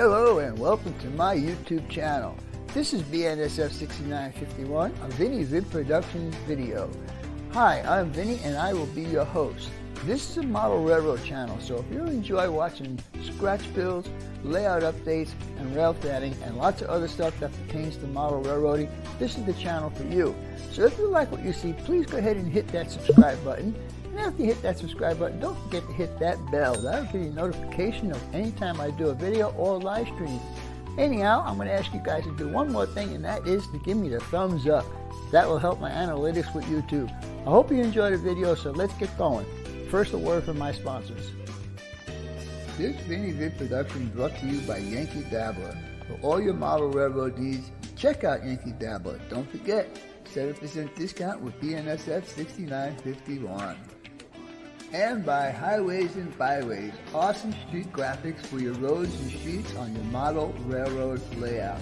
Hello and welcome to my YouTube channel. This is BNSF6951, a Vinny Vid Productions video. Hi, I'm Vinny and I will be your host. This is a model railroad channel, so if you enjoy watching scratch builds, layout updates, and rail fanning, and lots of other stuff that pertains to model railroading, this is the channel for you. So if you like what you see, please go ahead and hit that subscribe button. And after you hit that subscribe button, don't forget to hit that bell. That'll give you a notification of anytime I do a video or live stream. Anyhow, I'm going to ask you guys to do one more thing, and that is to give me the thumbs up. That will help my analytics with YouTube. I hope you enjoyed the video, so let's get going. First, a word from my sponsors. This Vinny Vid production brought to you by Yankee Dabbler. For all your model railroad needs, check out Yankee Dabbler. Don't forget, 7% discount with BNSF 6951. And by Highways and Byways, awesome street graphics for your roads and streets on your model railroad layout.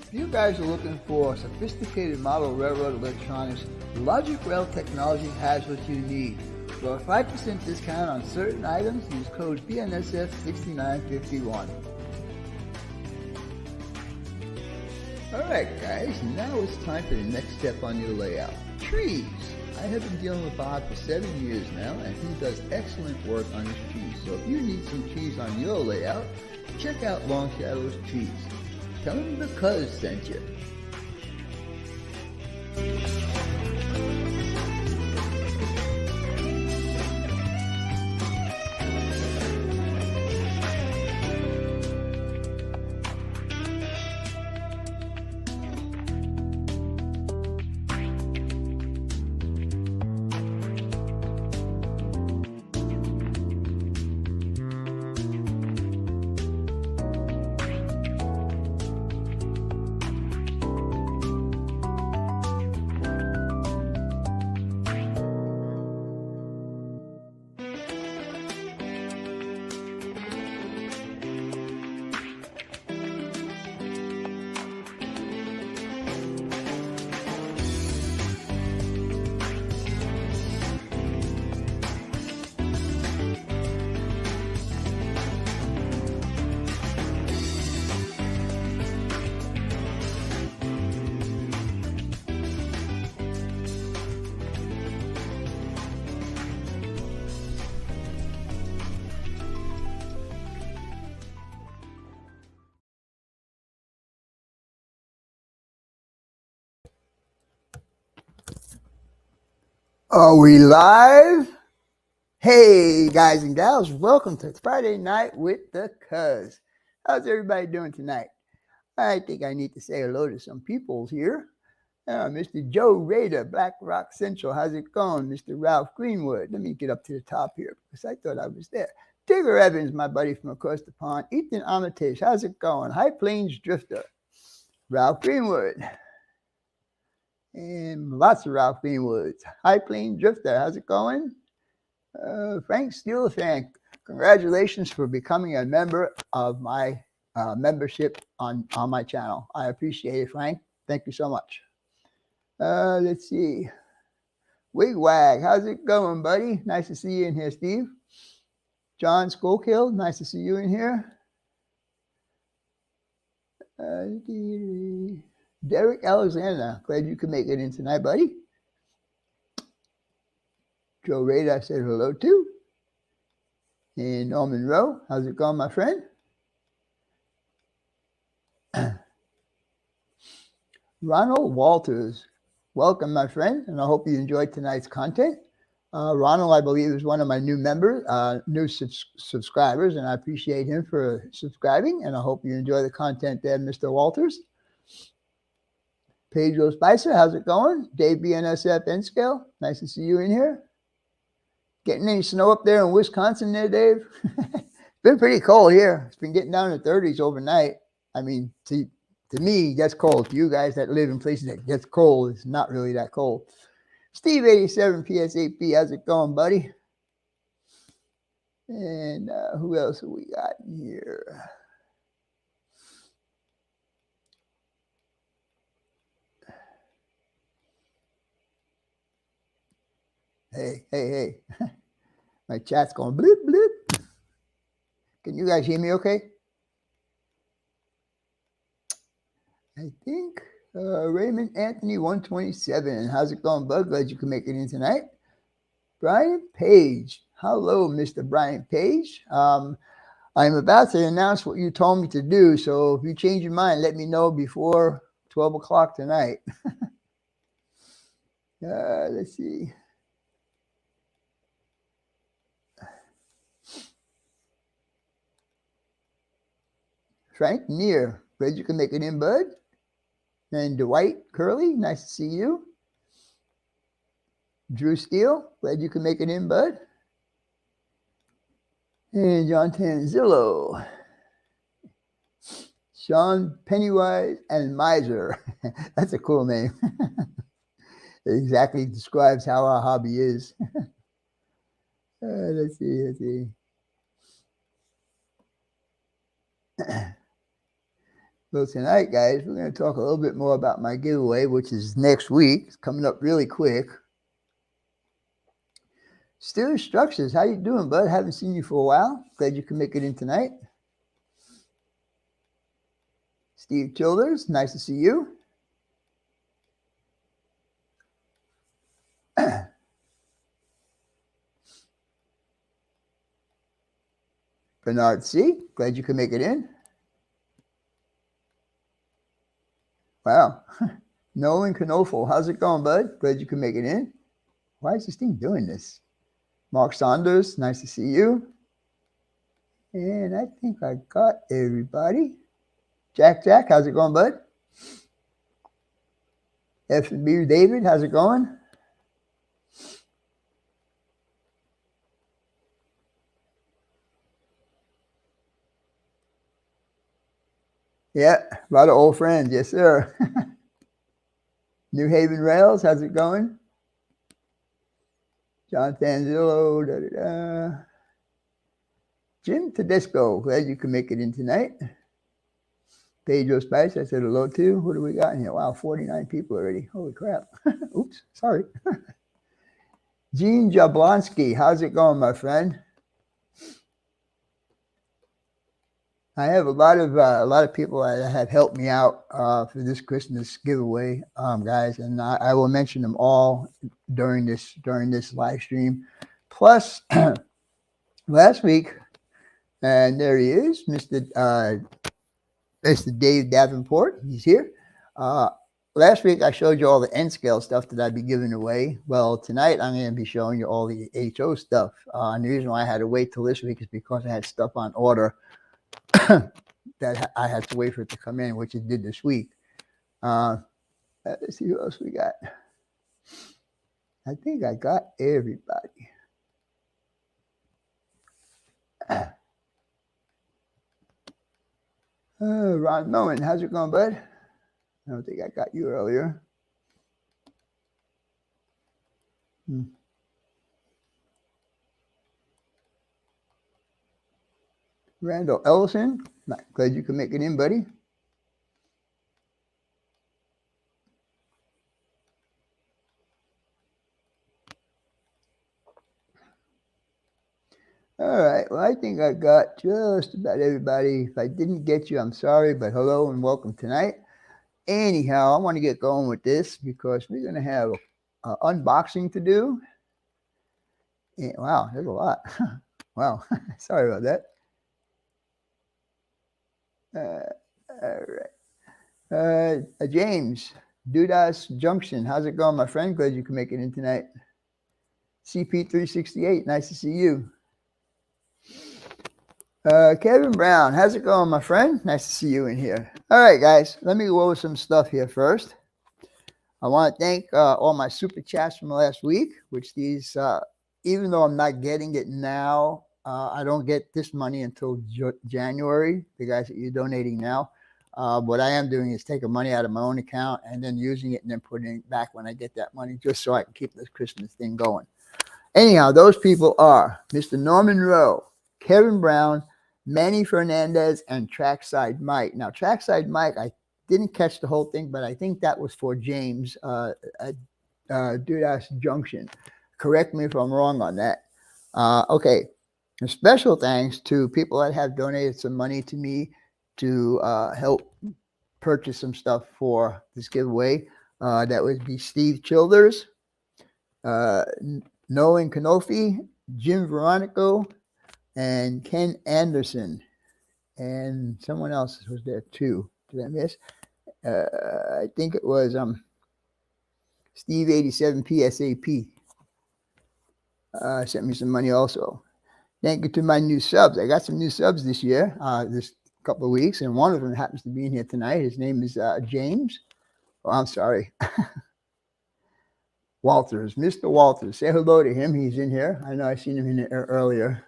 If you guys are looking for sophisticated model railroad electronics, Logic Rail Technology has what you need. For a 5% discount on certain items, use code BNSF 6951. Alright guys, now it's time for the next step on your layout. Trees. I have been dealing with Bob for 7 years now, and he does excellent work on his trees. So if you need some trees on your layout, check out Long Shadow's Trees. Tell him the Cuzzz sent you. Are we live? Hey guys and gals, welcome to Friday Night with the Cuzzz. How's everybody doing tonight? I think I need to say hello to some peoples here. Mr. Joe Rader, Black Rock Central, how's it going? Mr. Ralph Greenwood, let me get up to the top here because I thought I was there. Tigger Evans, my buddy from across the pond. Ethan Armitage, how's it going? High Plains Drifter, Ralph Greenwood. And lots of Ralph Greenwoods. High Plains Drifter, how's it going? Frank Steelfan, congratulations for becoming a member of my membership on my channel. I appreciate it, Frank. Thank you so much. Let's see. Wigwag, how's it going, buddy? Nice to see you in here, Steve. John Schokill, nice to see you in here. Derek Alexander, glad you could make it in tonight, buddy. Joe Rader, I said hello to. And Norman Rowe, how's it going, my friend? Ronald Walters, welcome, my friend, and I hope you enjoyed tonight's content. Ronald, I believe, is one of my new members, subscribers, and I appreciate him for subscribing, and I hope you enjoy the content there, Mr. Walters. Pedro Spicer, how's it going? Dave BNSF N-Scale, nice to see you in here. Getting any snow up there in Wisconsin there, Dave? It's been pretty cold here. It's been getting down to 30s overnight. I mean, to me, that's cold. To you guys that live in places that gets cold, it's not really that cold. Steve 87 PS8B, how's it going, buddy? And who else have we got in here? Hey. My chat's going bloop, bloop. Can you guys hear me okay? I think Raymond Anthony 127. How's it going, bud? Glad you can make it in tonight. Brian Page. Hello, Mr. Brian Page. I'm about to announce what you told me to do, so if you change your mind, let me know before 12 o'clock tonight. Let's see. Frank Neer. Glad you can make it in, bud. And Dwight Curley. Nice to see you. Drew Steele. Glad you can make it in, bud. And John Tanzillo. Sean Pennywise and Miser. That's a cool name. It exactly describes how our hobby is. Let's see. So tonight, guys, we're going to talk a little bit more about my giveaway, which is next week. It's coming up really quick. Steeler Structures, how you doing, bud? Haven't seen you for a while. Glad you can make it in tonight. Steve Childers, nice to see you. Bernard C., glad you could make it in. Wow. Nolan Knofel, how's it going, bud? Glad you could make it in. Why is this thing doing this? Mark Saunders, nice to see you. And I think I got everybody. Jack, how's it going, bud? F&B David, how's it going? Yeah, a lot of old friends. Yes, sir. New Haven Rails, how's it going? John Tanzillo, Jim Tedesco, glad you can make it in tonight. Pedro Spice, I said hello to. What do we got in here? Wow, 49 people already. Holy crap. Oops, sorry. Gene Jablonski, how's it going, my friend? I have a lot of people that have helped me out for this Christmas giveaway, guys, and I will mention them all during this live stream. Plus, last week, and there he is, Mr. Dave Davenport. He's here. Last week I showed you all the N scale stuff that I'd be giving away. Well, tonight I'm going to be showing you all the HO stuff. And the reason why I had to wait till this week is because I had stuff on order that I had to wait for it to come in, which it did this week. Let's see who else we got. I think I got everybody. Ron Moen, how's it going, bud? I don't think I got you earlier. Randall Ellison, glad you can make it in, buddy. All right, well, I think I got just about everybody. If I didn't get you, I'm sorry, but hello and welcome tonight. Anyhow, I want to get going with this because we're going to have an unboxing to do. And, wow, there's a lot. Wow, sorry about that. All right. James, Dudas Junction, how's it going, my friend? Glad you can make it in tonight. CP368, nice to see you. Kevin Brown, how's it going, my friend? Nice to see you in here. All right, guys, let me go over some stuff here first. I want to thank all my super chats from last week, which these, even though I'm not getting it now, I don't get this money until January, the guys that you're donating now. What I am doing is taking money out of my own account and then using it and then putting it back when I get that money, just so I can keep this Christmas thing going. Anyhow, those people are Mr. Norman Rowe, Kevin Brown, Manny Fernandez, and Trackside Mike. Now, Trackside Mike, I didn't catch the whole thing, but I think that was for James at Dudas Junction. Correct me if I'm wrong on that. Okay. A special thanks to people that have donated some money to me to help purchase some stuff for this giveaway. That would be Steve Childers, Nolan Canofi, Jim Veronico, and Ken Anderson. And someone else was there too. Did I miss? I think it was Steve 87 PSAP. Sent me some money also. Thank you to my new subs. I got some new subs this year, this couple of weeks, and one of them happens to be in here tonight. His name is James. Oh, I'm sorry. Walters, Mr. Walters. Say hello to him. He's in here. I know I seen him in there earlier.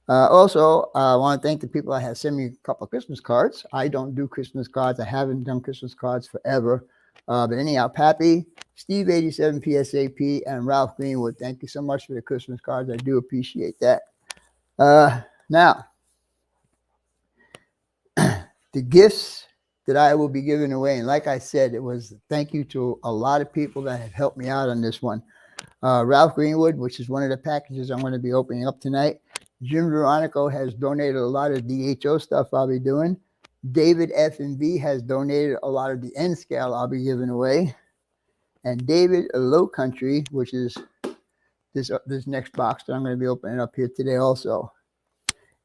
Also, I want to thank the people that have sent me a couple of Christmas cards. I don't do Christmas cards. I haven't done Christmas cards forever. But anyhow, Pappy, Steve 87 PSAP, and Ralph Greenwood, thank you so much for the Christmas cards. I do appreciate that. Now, the gifts that I will be giving away, and like I said, it was thank you to a lot of people that have helped me out on this one. Ralph Greenwood, which is one of the packages I'm going to be opening up tonight. Jim Veronico has donated a lot of DHO stuff I'll be doing. David F&B has donated a lot of the N scale I'll be giving away. And David Low Country, which is this next box that I'm going to be opening up here today also.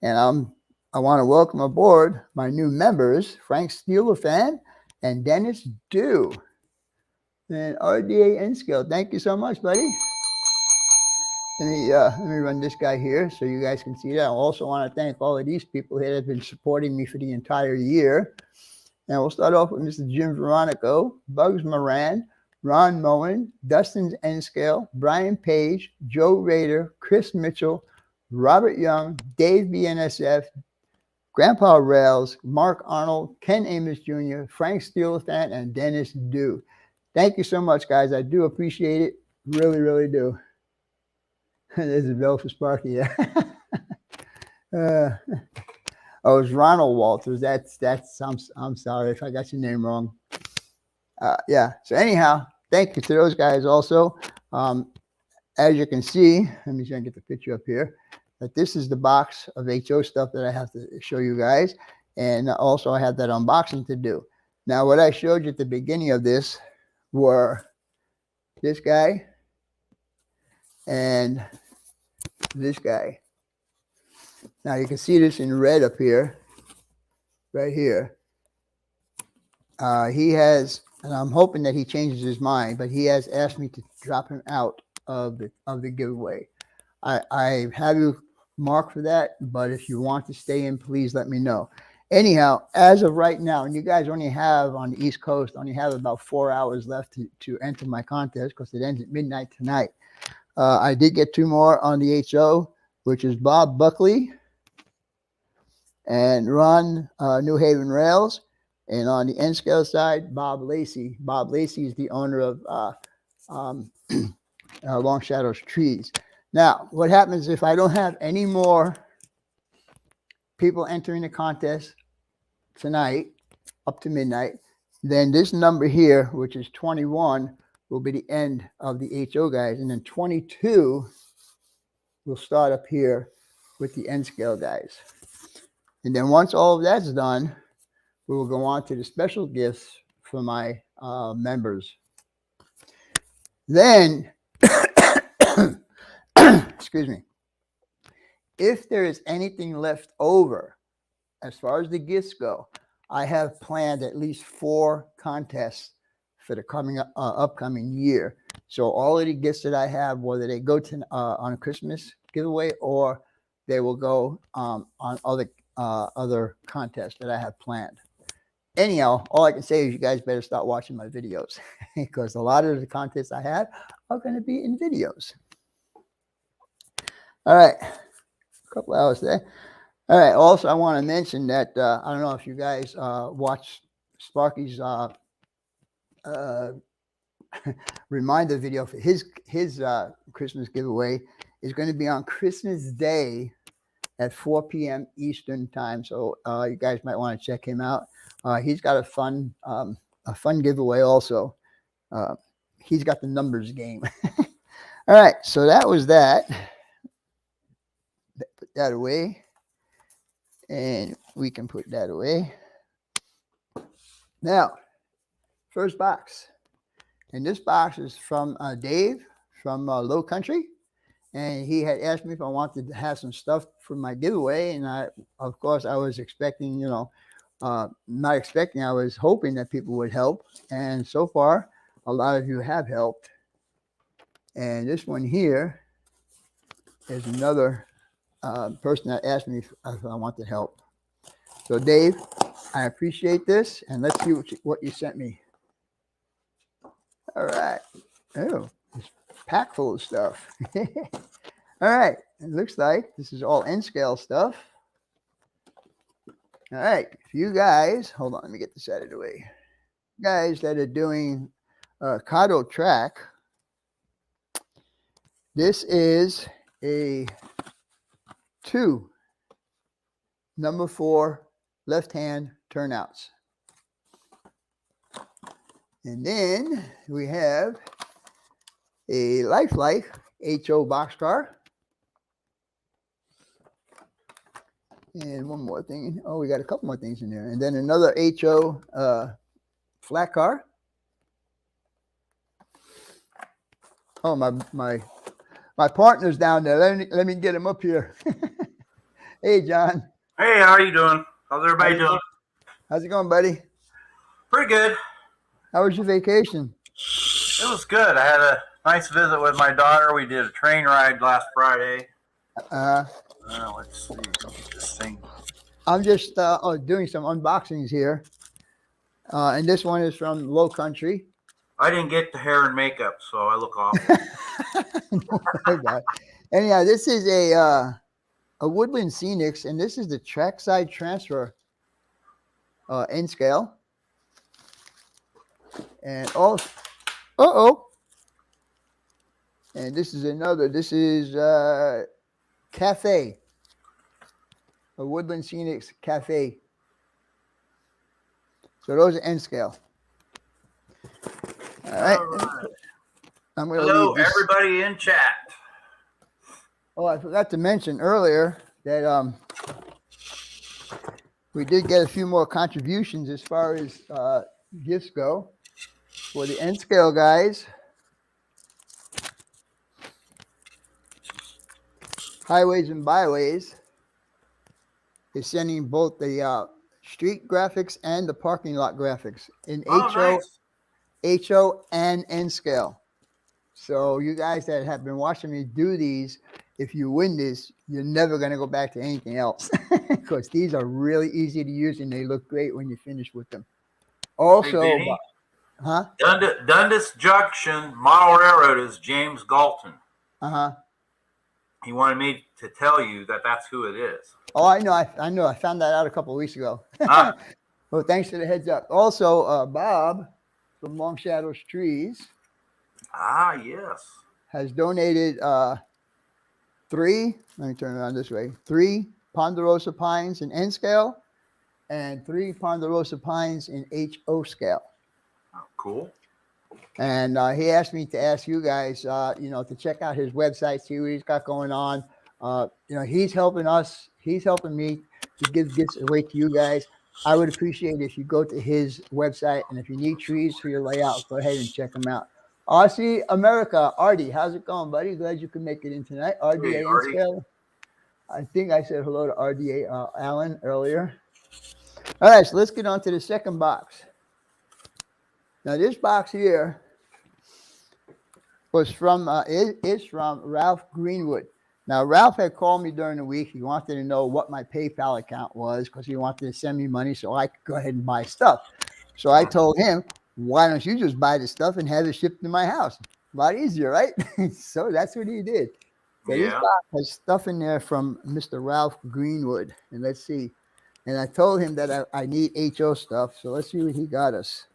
And I want to welcome aboard my new members, Frank Steelefan and Dennis Dew. And RDA N scale, thank you so much, buddy. Let me run this guy here so you guys can see that. I also want to thank all of these people here that have been supporting me for the entire year. And we'll start off with Mr. Jim Veronico, Bugs Moran, Ron Moen, Dustin's N Scale, Brian Page, Joe Rader, Chris Mitchell, Robert Young, Dave BNSF, Grandpa Rails, Mark Arnold, Ken Amos Jr., Frank Steelefan, and Dennis Dew. Thank you so much, guys. I do appreciate it. Really, really do. There's a bell for Sparky. Yeah. Oh, it's Ronald Walters. That's. I'm sorry if I got your name wrong. Yeah. So anyhow, thank you to those guys also. As you can see, let me try and get the picture up here. That this is the box of HO stuff that I have to show you guys, and also I have that unboxing to do. Now, what I showed you at the beginning of this were this guy and this guy. Now you can see this in red up here, right here. He has, and I'm hoping that he changes his mind, but he has asked me to drop him out of the giveaway. I have you marked for that, but if you want to stay in, please let me know. Anyhow, as of right now, and you guys only have on the East Coast, only have about 4 hours left to enter my contest because it ends at midnight tonight. I did get 2 more on the HO, which is Bob Buckley and Ron New Haven Rails. And on the N scale side, Bob Lacey. Bob Lacey is the owner of Long Shadows Trees. Now, what happens if I don't have any more people entering the contest tonight up to midnight, then this number here, which is 21, will be the end of the HO guys. And then 22 will start up here with the N scale guys. And then once all of that's done, we will go on to the special gifts for my members. Then, excuse me, if there is anything left over, as far as the gifts go, I have planned at least 4 contests for the upcoming year. So all of the gifts that I have, whether they go to on a Christmas giveaway or they will go on other contests that I have planned. Anyhow, all I can say is you guys better start watching my videos because a lot of the contests I have are going to be in videos. All right, a couple hours there. All right, also I want to mention that I don't know if you guys watch Sparky's reminder video for his Christmas giveaway is going to be on Christmas Day at 4 p.m. Eastern time. So you guys might want to check him out. He's got a fun giveaway also. He's got the numbers game. All right, so that was that. that away. And we can put that away. Now, first box. And this box is from Dave from Low Country. And he had asked me if I wanted to have some stuff for my giveaway. And of course, I was expecting, not expecting, I was hoping that people would help. And so far, a lot of you have helped. And this one here is another person that asked me if I wanted help. So Dave, I appreciate this. And let's see what you sent me. All right. Oh, it's packed full of stuff. All right. It looks like this is all N scale stuff. All right. If you guys, hold on, let me get this out of the way. You guys that are doing Kato track, this is a 2 number 4 left hand turnouts. And then we have a Lifelike HO boxcar. And one more thing. Oh, we got a couple more things in there. And then another HO flat car. Oh, my partner's down there. Let me get him up here. Hey, John. Hey, how are you doing? How's everybody doing? How's it going, buddy? Pretty good. How was your vacation? It was good. I had a nice visit with my daughter. We did a train ride last Friday. Let's see. Look at this thing. I'm just doing some unboxings here. And this one is from Low Country. I didn't get the hair and makeup, so I look awful. Anyhow, this is a Woodland Scenics, and this is the trackside transfer N scale. And and this is another. This is Cafe, a Woodland Scenics Cafe. So those are N scale. All right. I'm going to Hello, everybody in chat. Oh, I forgot to mention earlier that we did get a few more contributions as far as gifts go for the N scale guys. Highways and Byways is sending both the street graphics and the parking lot graphics in HO and N scale. So you guys that have been watching me do these, if you win this, you're never going to go back to anything else because these are really easy to use and they look great when you finish with them. Also, hey, Dundas Junction Model Railroad is James Galton. He wanted me to tell you that that's who it is. Oh, I know. I found that out a couple of weeks ago. Well, thanks for the heads up. Also, Bob from Long Shadows Trees. Yes. Has donated 3, let me turn it around this way, 3 Ponderosa Pines in N scale and 3 Ponderosa Pines in HO scale. Oh, cool. And he asked me to ask you guys, to check out his website, see what he's got going on. He's helping us. He's helping me to give gifts away to you guys. I would appreciate it if you go to his website, and if you need trees for your layout, go ahead and check them out. RC America, Artie, how's it going, buddy? Glad you could make it in tonight. RDA N scale. I think I said hello to RDA Alan earlier. All right, so let's get on to the second box. Now, this box here was from is from Ralph Greenwood. Now, Ralph had called me during the week. He wanted to know what my PayPal account was because he wanted to send me money so I could go ahead and buy stuff. So I told him, why don't you just buy the stuff and have it shipped to my house? A lot easier, right? So that's what he did. So this box has stuff in there from Mr. Ralph Greenwood. And let's see. And I told him that I need HO stuff. So let's see what he got us.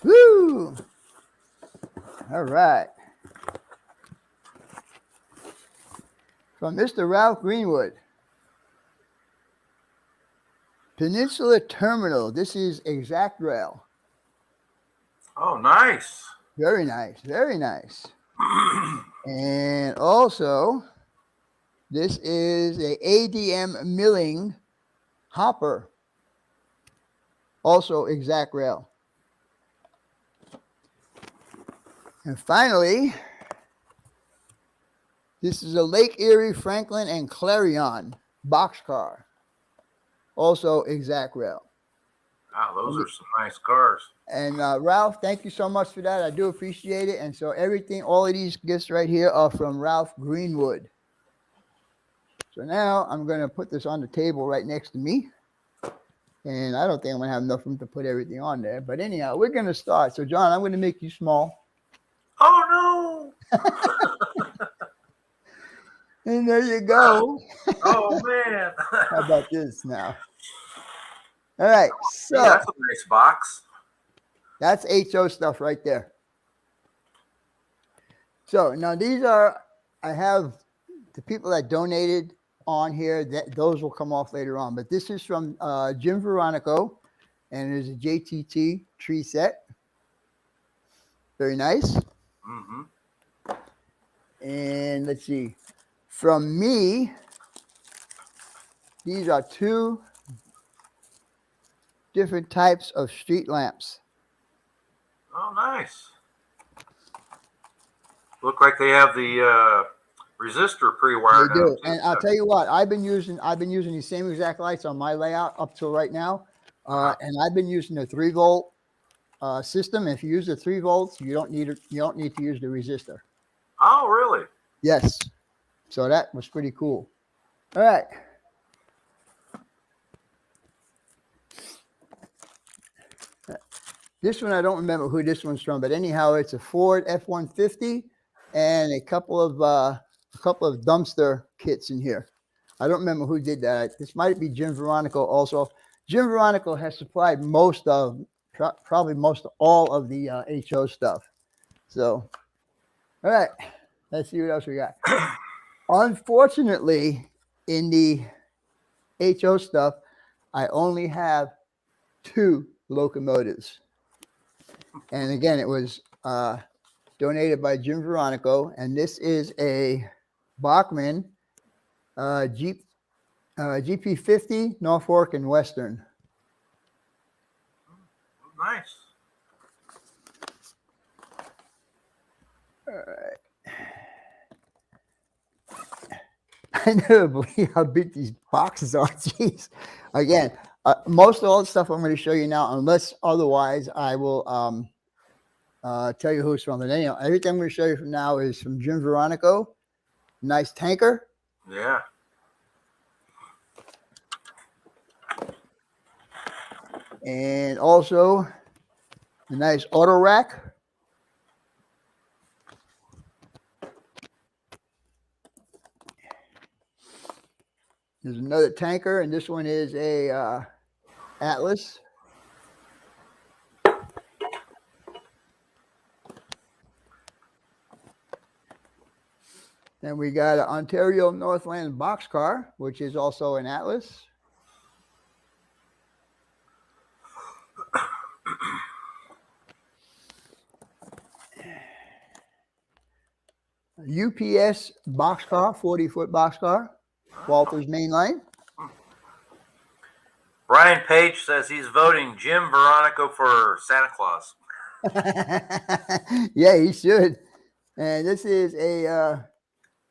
Woo! All right. From Mr. Ralph Greenwood. Peninsula Terminal. This is Exact Rail. Oh, nice. Very nice. Very nice. And also, this is a ADM milling hopper. Also exact rail. And finally, this is a Lake Erie, Franklin, and Clarion boxcar. Also exact rail. Wow, those are some nice cars. And Ralph, thank you so much for that. I do appreciate it. And so everything, all of these gifts right here are from Ralph Greenwood. So now I'm going to put this on the table right next to me. And I don't think I'm going to have enough room to put everything on there. But anyhow, we're going to start. So, John, I'm going to make you small. Oh, no. And there you go. Oh, man. How about this now? All right. So yeah, that's a nice box. That's HO stuff right there. So now these are, I have the people that donated on here, those will come off later on. But this is from Jim Veronico, and it is a JTT tree set. Very nice. Mm-hmm. And let's see. From me, these are 2 different types of street lamps. Oh, nice. Look like they have the resistor pre-wired. They do. And I'll tell you what, I've been using these same exact lights on my layout up till right now. And I've been using the 3-volt system. If you use the 3 volts, you don't need to use the resistor. Oh, really? Yes. So that was pretty cool. All right. This one, I don't remember who this one's from, but anyhow, it's a Ford F-150 and a couple of dumpster kits in here. I don't remember who did that. This might be Jim Veronico also. Jim Veronico has supplied probably most all of the HO stuff. So, all right, let's see what else we got. Unfortunately, in the HO stuff, I only have 2 locomotives. And again, it was donated by Jim Veronico, and this is a Bachmann GP50 Norfolk and Western. Nice. All right. I never believe how big these boxes are. Jeez. Again, most of all the stuff I'm going to show you now, unless otherwise, I will tell you who it's from. But anyhow, everything I'm going to show you from now is from Jim Veronico. Nice tanker. Yeah. And also a nice auto rack. There's another tanker, and this one is a Atlas. Then we got an Ontario Northland boxcar, which is also an Atlas. UPS boxcar, 40-foot boxcar, Walters Mainline. Brian Page says he's voting Jim Veronico for Santa Claus. Yeah, he should. And this is a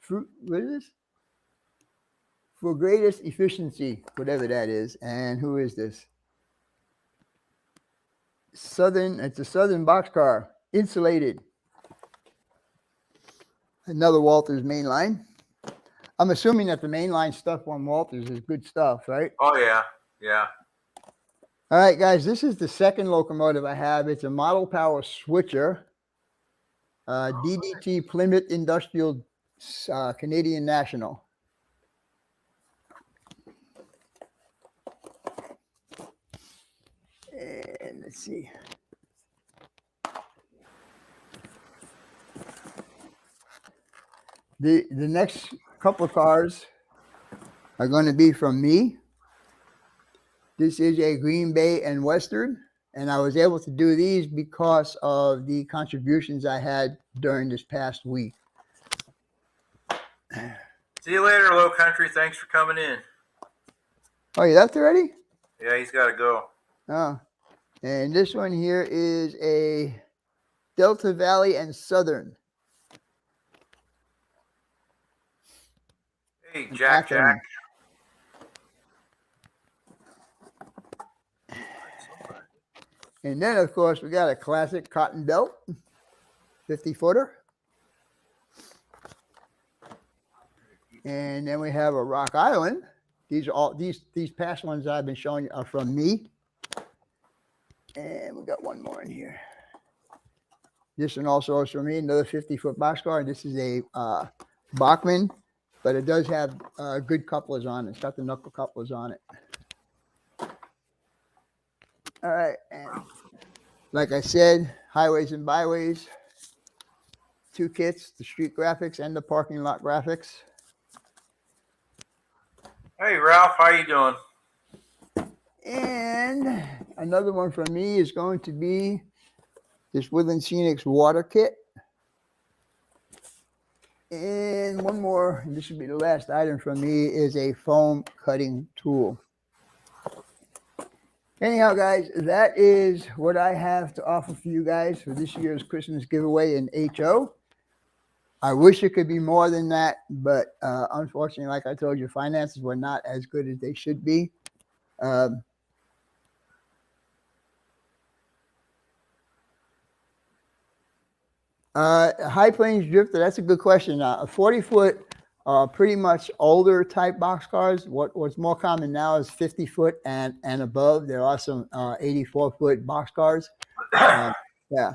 what is this? For greatest efficiency, whatever that is. And who is this? It's a Southern boxcar, insulated. Another Walters Mainline. I'm assuming that the mainline stuff on Walters is good stuff, right? Oh, yeah. Yeah. All right, guys, this is the second locomotive I have. It's a Model Power Switcher, DDT Plymouth Industrial Canadian National. And let's see. The next couple of cars are going to be from me. This is a Green Bay and Western, And I was able to do these because of the contributions I had during this past week. See you later, Low Country. Thanks for coming in. Oh, you left already? Yeah, he's got to go. Oh, and this one here is a Delta Valley and Southern. Hey, Jack. And then, of course, we got a classic cotton belt, 50-footer. And then we have a Rock Island. These are all these past ones I've been showing you are from me. And we got one more in here. This one also is from me, another 50-foot boxcar. This is a Bachman, but it does have good couplers on it. It's got the knuckle couplers on it. All right, and like I said, highways and byways, 2 kits, the street graphics and the parking lot graphics. Hey, Ralph, how you doing? And another one from me is going to be this Woodland Scenics water kit. And one more, and this should be the last item from me, is a foam cutting tool. Anyhow, guys, that is what I have to offer for you guys for this year's Christmas giveaway in HO. I wish it could be more than that, but unfortunately, like I told you, finances were not as good as they should be. High Plains Drifter, that's a good question. A 40-foot, pretty much older type boxcars. What's more common now is 50-foot and above. There are some 84-foot boxcars. Yeah.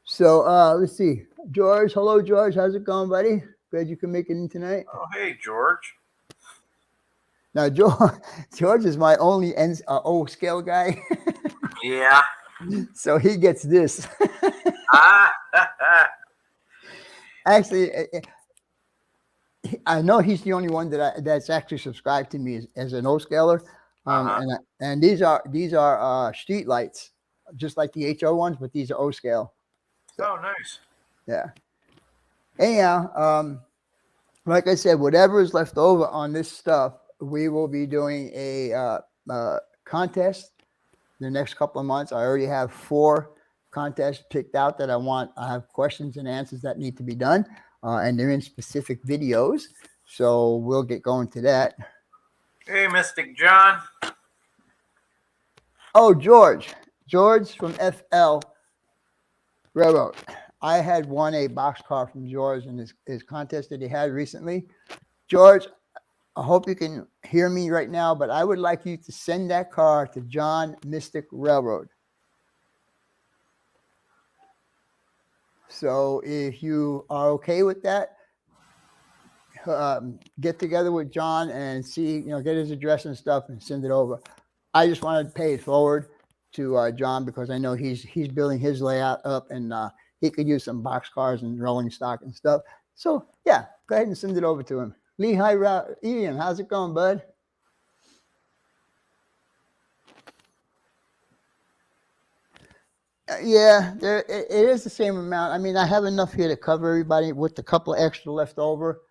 So let's see. George, hello, George. How's it going, buddy? Glad you can make it in tonight. Oh, hey, George. Now, George is my only O scale guy. Yeah. So he gets this. Actually, I know he's the only one that's actually subscribed to me as an O scaler. And these are street lights, just like the HO ones, but these are O scale. So, oh, nice. Yeah. Anyhow, like I said, whatever is left over on this stuff, we will be doing a contest the next couple of months. I already have 4 contests picked out that I have questions and answers that need to be done, and they're in specific videos. So we'll get going to that. Hey, Mystic John. Oh, George from FL Railroad. I had won a boxcar from George in his contest that he had recently. George, I hope you can hear me right now, but I would like you to send that car to John Mystic Railroad. So if you are okay with that, get together with John and see, get his address and stuff and send it over. I just wanted to pay it forward to John because I know he's building his layout up, and he could use some boxcars and rolling stock and stuff. So yeah, go ahead and send it over to him. Lehigh Ian, how's it going, bud? Yeah, it is the same amount. I mean, I have enough here to cover everybody with a couple of extra left over.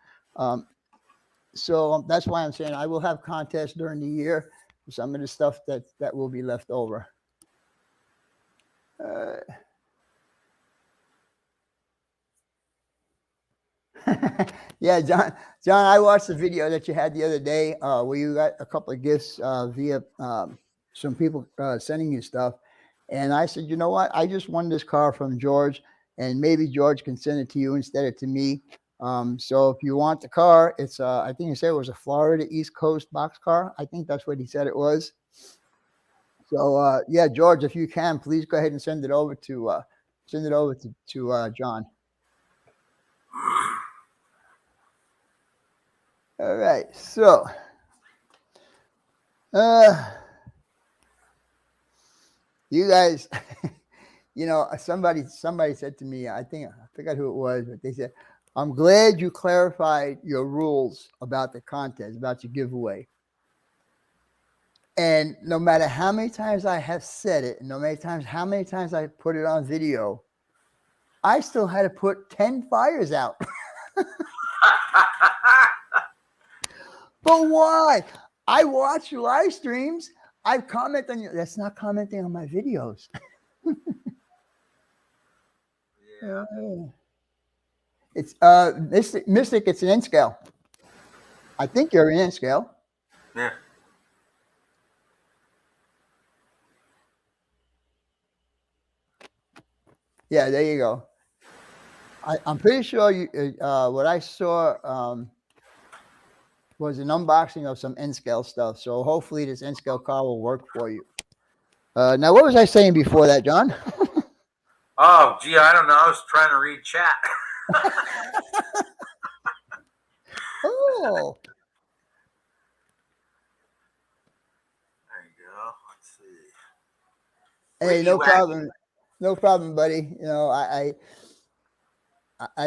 So that's why I'm saying I will have contests during the year for some of the stuff that will be left over. Yeah, John, I watched the video that you had the other day where you got a couple of gifts via some people sending you stuff. And I said, you know what? I just won this car from George, and maybe George can send it to you instead of to me. So if you want the car, it's I think he said it was a Florida East Coast boxcar. I think that's what he said it was. So yeah, George, if you can, please go ahead and send it over to John. All right, so you guys, somebody said to me, I forgot who it was, but they said, I'm glad you clarified your rules about the contest, about your giveaway. And no matter how many times I have said it, and no matter how many times I put it on video, I still had to put 10 fires out. But why? I watch your live streams. I comment on you. That's not commenting on my videos. Yeah. It's Mystic, it's an N scale. I think you're an N scale. Yeah. Yeah, there you go. I'm pretty sure you. What I saw was an unboxing of some N scale stuff. So hopefully this N scale car will work for you. Now, what was I saying before that, John? Oh, gee, I don't know. I was trying to read chat. Oh. There you go. Let's see. Hey, no problem. No problem, buddy. You know, I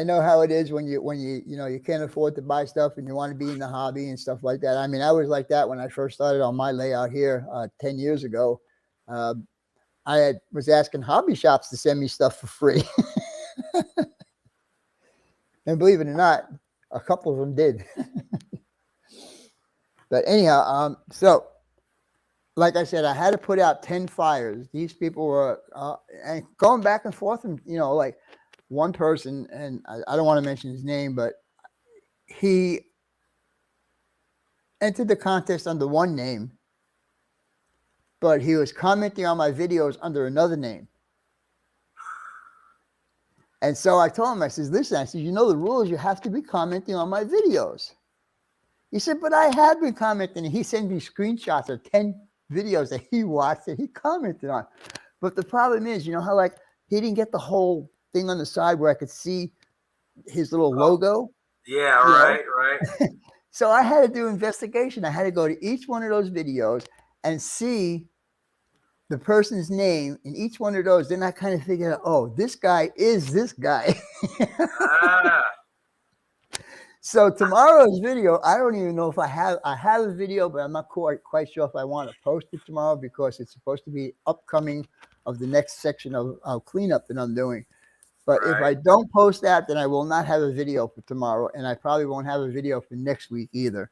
know how it is when you can't afford to buy stuff and you want to be in the hobby and stuff like that. I mean, I was like that when I first started on my layout here 10 years ago. I was asking hobby shops to send me stuff for free. And believe it or not, a couple of them did. But anyhow, so like I said, I had to put out 10 fires. These people were and going back and forth, and like one person, and I don't want to mention his name, but he entered the contest under one name, but he was commenting on my videos under another name. And so I told him, I said, listen, you know the rules, you have to be commenting on my videos. He said, but I have been commenting. And he sent me screenshots of 10 videos that he watched that he commented on. But the problem is, you know how like he didn't get the whole thing on the side where I could see his little logo? Yeah, right. So I had to do investigation. I had to go to each one of those videos and see the person's name in each one of those. Then I kind of figured out, oh, this guy is this guy. So tomorrow's video, I don't even know if I have a video, but I'm not quite sure if I want to post it tomorrow because it's supposed to be upcoming of the next section of cleanup that I'm doing. But if I don't post that, then I will not have a video for tomorrow, and I probably won't have a video for next week either.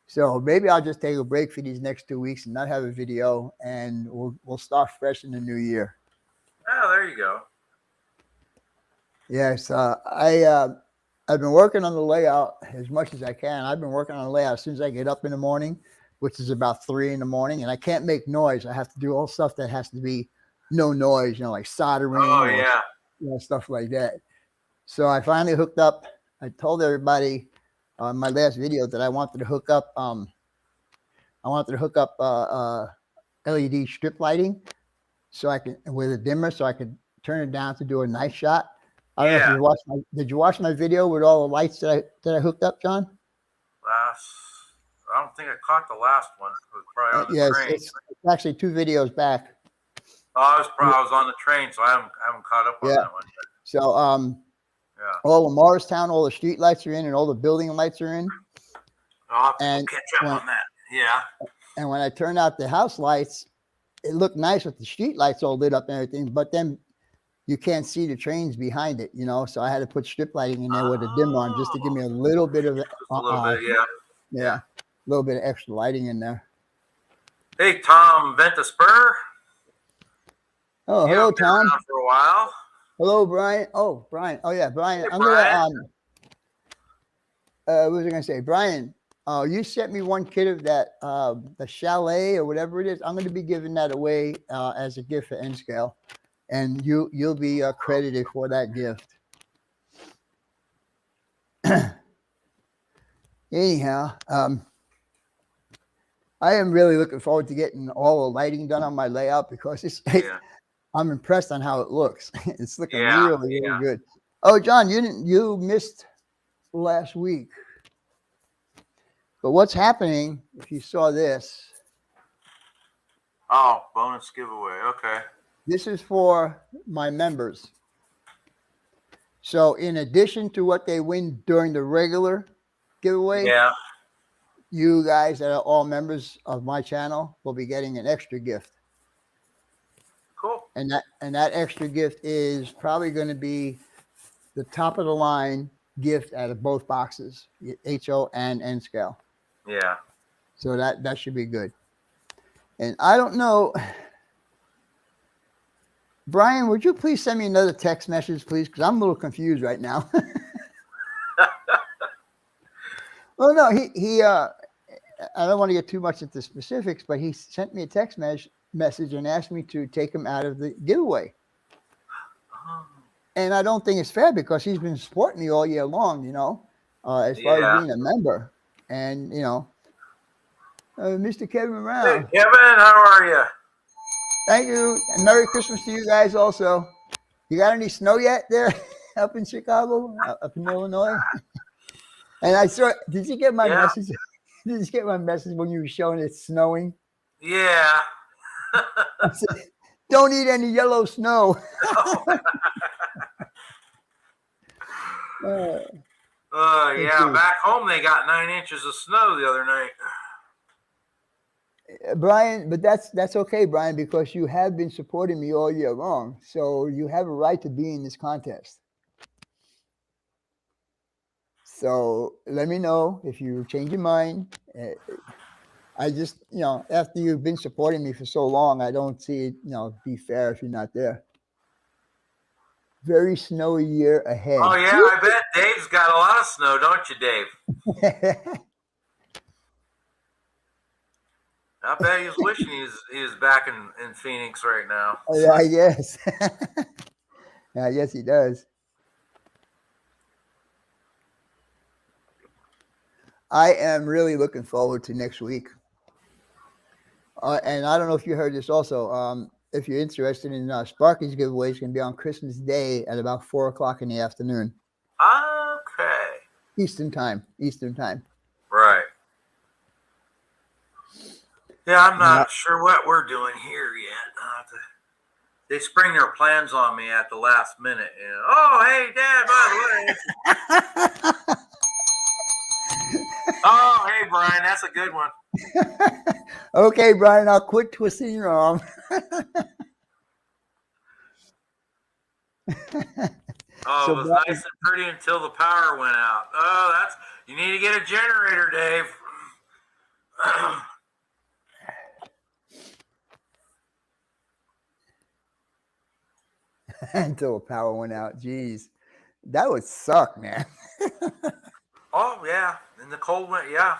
So maybe I'll just take a break for these next 2 weeks and not have a video, and we'll start fresh in the new year. Oh, there you go. Yes, I've been working on the layout as much as I can. I've been working on the layout as soon as I get up in the morning, which is about 3 in the morning, and I can't make noise. I have to do all stuff that has to be no noise, like soldering or stuff like that. So I finally hooked up. I told everybody on my last video that I wanted to hook up LED strip lighting so I can with a dimmer so I could turn it down to do a nice shot. I don't know if did you watch my video with all the lights that I hooked up, John? I don't think I caught the last one. It was probably on the train. It's actually 2 videos back. Oh, I was on the train, so I haven't caught up on that one yet. So all of Morristown, all the street lights are in and all the building lights are in. I'll have to catch up on that. Yeah. And when I turned out the house lights, it looked nice with the street lights all lit up and everything, but then you can't see the trains behind it, so I had to put strip lighting in there with a dim on just to give me a little bit of a little bit of extra lighting in there. Hey, Tom Ventaspur. Oh, hello, Tom. For a while. Hello, Brian. Oh, Brian. Oh, yeah, Brian. Hey, I'm gonna what was I gonna say, Brian? You sent me one kit of that the chalet or whatever it is. I'm gonna be giving that away as a gift for N Scale. And you'll be credited for that gift. Anyhow, I am really looking forward to getting all the lighting done on my layout because I'm impressed on how it looks. It's looking really good. Oh, John, you missed last week. But what's happening if you saw this? Oh, bonus giveaway. Okay. This is for my members. So in addition to what they win during the regular giveaway, you guys that are all members of my channel will be getting an extra gift. Cool. And that extra gift is probably going to be the top of the line gift out of both boxes, HO and N scale. Yeah. So that should be good. And I don't know, Brian, would you please send me another text message, please? Because I'm a little confused right now. Well, no, he I don't want to get too much into specifics, but he sent me a text message and asked me to take him out of the giveaway. And I don't think it's fair because he's been supporting me all year long, you know, as far as being a member. And, you know, Mr. Kevin Brown. Hey, Kevin, how are you? Thank you. And Merry Christmas to you guys also. You got any snow yet there up in Chicago, up in Illinois? And I saw, did you get my message? Did you get my message when you were showing it snowing? Yeah. I said, don't eat any yellow snow. Yeah, back home they got 9 inches of snow the other night. Brian, but that's okay, Brian, because you have been supporting me all year long. So you have a right to be in this contest. So let me know if you change your mind. I just, you know, after you've been supporting me for so long, I don't see it, you know, be fair if you're not there. Very snowy year ahead. Oh, yeah, I bet Dave's got a lot of snow, don't you, Dave? I bet he's wishing he was back in Phoenix right now. Yeah, I guess. Yeah, yes, he does. I am really looking forward to next week. And I don't know if you heard this also. If you're interested in Sparky's giveaway, it's going to be on Christmas Day at about 4 o'clock in the afternoon. Okay. Eastern time. Right. Yeah, I'm not sure what we're doing here yet. They spring their plans on me at the last minute. You know, oh, hey, Dad, by the way. Oh, hey, Brian, that's a good one. Okay, Brian, I'll quit twisting your arm. Oh, it was nice and pretty until the power went out. Oh, you need to get a generator, Dave. Until the power went out. Jeez. That would suck, man. Oh, yeah. In the cold winter, yeah.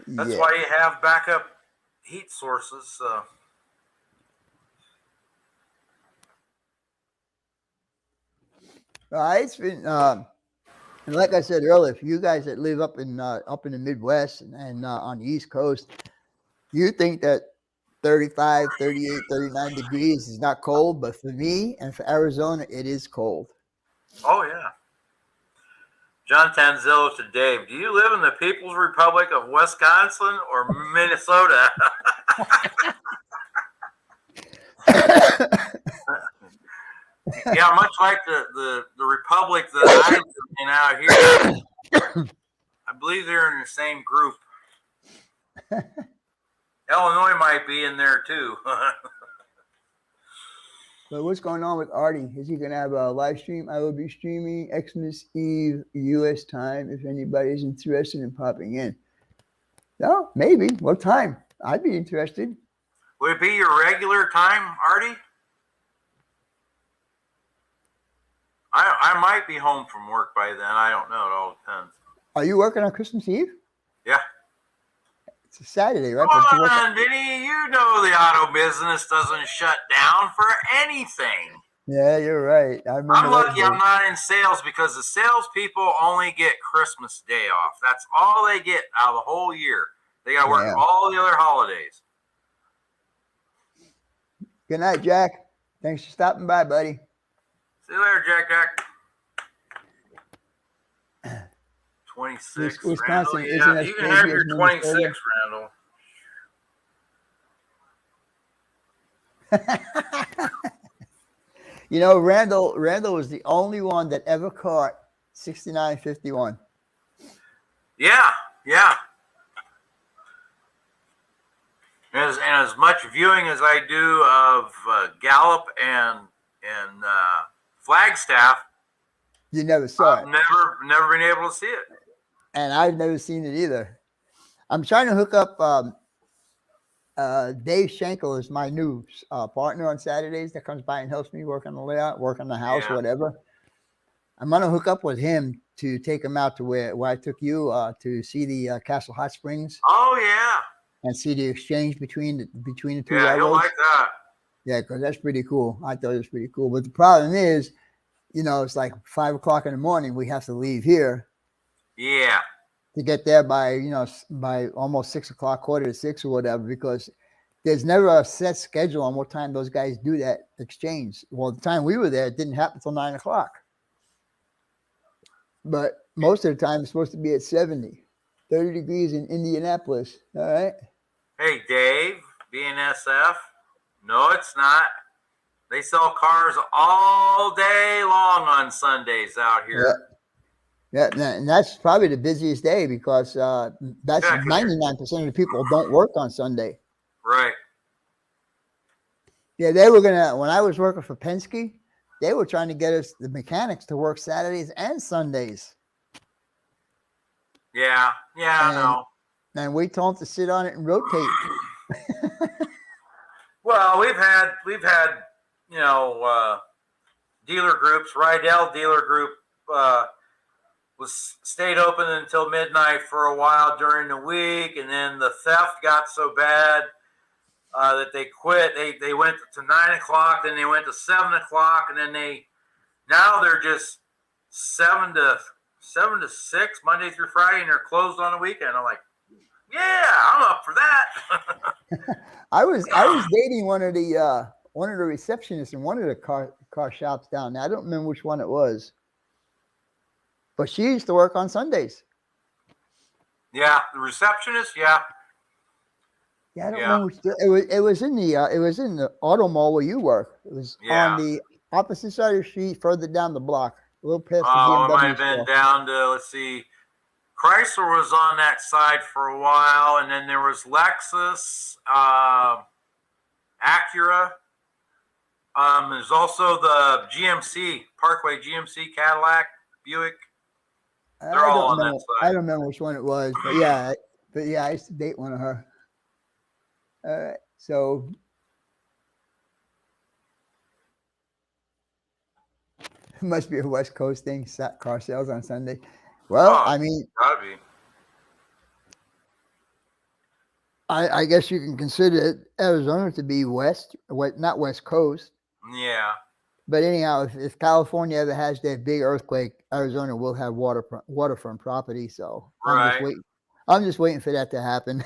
That's why you have backup heat sources. It's been, and like I said earlier, for you guys that live up in the Midwest and on the East Coast, you think that 35, 38, 39 degrees is not cold, but for me and for Arizona, it is cold. Oh, yeah. John Tanzillo to Dave, do you live in the People's Republic of Wisconsin or Minnesota? Yeah, much like the republic that I live in out here. I believe they're in the same group. Illinois might be in there too. But what's going on with Artie? Is he going to have a live stream? I will be streaming Xmas Eve U.S. time if anybody's interested in popping in. No, maybe. What time? I'd be interested. Would it be your regular time, Artie? I might be home from work by then. I don't know. It all depends. Are you working on Christmas Eve? Yeah. It's a Saturday, right? Come on, Vinny. You know the auto business doesn't shut down for anything. Yeah, you're right. I'm lucky I'm not in sales because the salespeople only get Christmas Day off. That's all they get out of the whole year. They got to work all the other holidays. Good night, Jack. Thanks for stopping by, buddy. See you later, Jack. 26. Wisconsin Randall. isn't Yeah, as you can crazy have as your 26, Randall. You know, Randall was the only one that ever caught 6951. Yeah. As much viewing as I do of Gallup and Flagstaff, You never saw I've it. never been able to see it. And I've never seen it either. I'm trying to hook up Dave Schenkel is my new partner on Saturdays that comes by and helps me work on the layout, work on the house, whatever. I'm going to hook up with him to take him out to where I took you to see the Castle Hot Springs. Oh, yeah. And see the exchange between the two railroads. You'll like that. Yeah, because that's pretty cool. I thought it was pretty cool. But the problem is, it's like 5 o'clock in the morning. We have to leave here. Yeah. To get there by, by almost 6 o'clock, 5:45 or whatever, because there's never a set schedule on what time those guys do that exchange. Well, the time we were there, it didn't happen until 9 o'clock. But most of the time, it's supposed to be at 30 degrees in Indianapolis. All right. Hey, Dave, BNSF. No, it's not. They sell cars all day long on Sundays out here. Yeah, and that's probably the busiest day because that's 99% of the people don't work on Sunday. Right. Yeah, they were when I was working for Penske, they were trying to get us, the mechanics, to work Saturdays and Sundays. Yeah, I know. And we told them to sit on it and rotate. Well, we've had dealer groups. Rydell Dealer Group stayed open until midnight for a while during the week, and then the theft got so bad that they quit. They went to 9 o'clock, then they went to 7 o'clock, and then now they're just 7 to 6 Monday through Friday, and they're closed on the weekend. I'm like, yeah, I'm up for that. I was dating one of the receptionists in one of the car shops down there. I don't remember which one it was, but she used to work on Sundays. Yeah, the receptionist. Yeah. Yeah, I don't remember. It was in the auto mall where you work. It was on the opposite side of the street, further down the block, a little past the BMW. It might have been down to, let's see, Chrysler was on that side for a while, and then there was Lexus, Acura. There's also the GMC, Parkway GMC, Cadillac, Buick. They're all on that side. I don't remember which one it was, but yeah, I used to date one of her. All right, so it must be a West Coast thing, car sales on Sunday. Well, I mean, gotta be. I guess you can consider Arizona to be not West Coast. Yeah. But anyhow, if California ever has their big earthquake, Arizona will have waterfront property. So I'm just waiting for that to happen.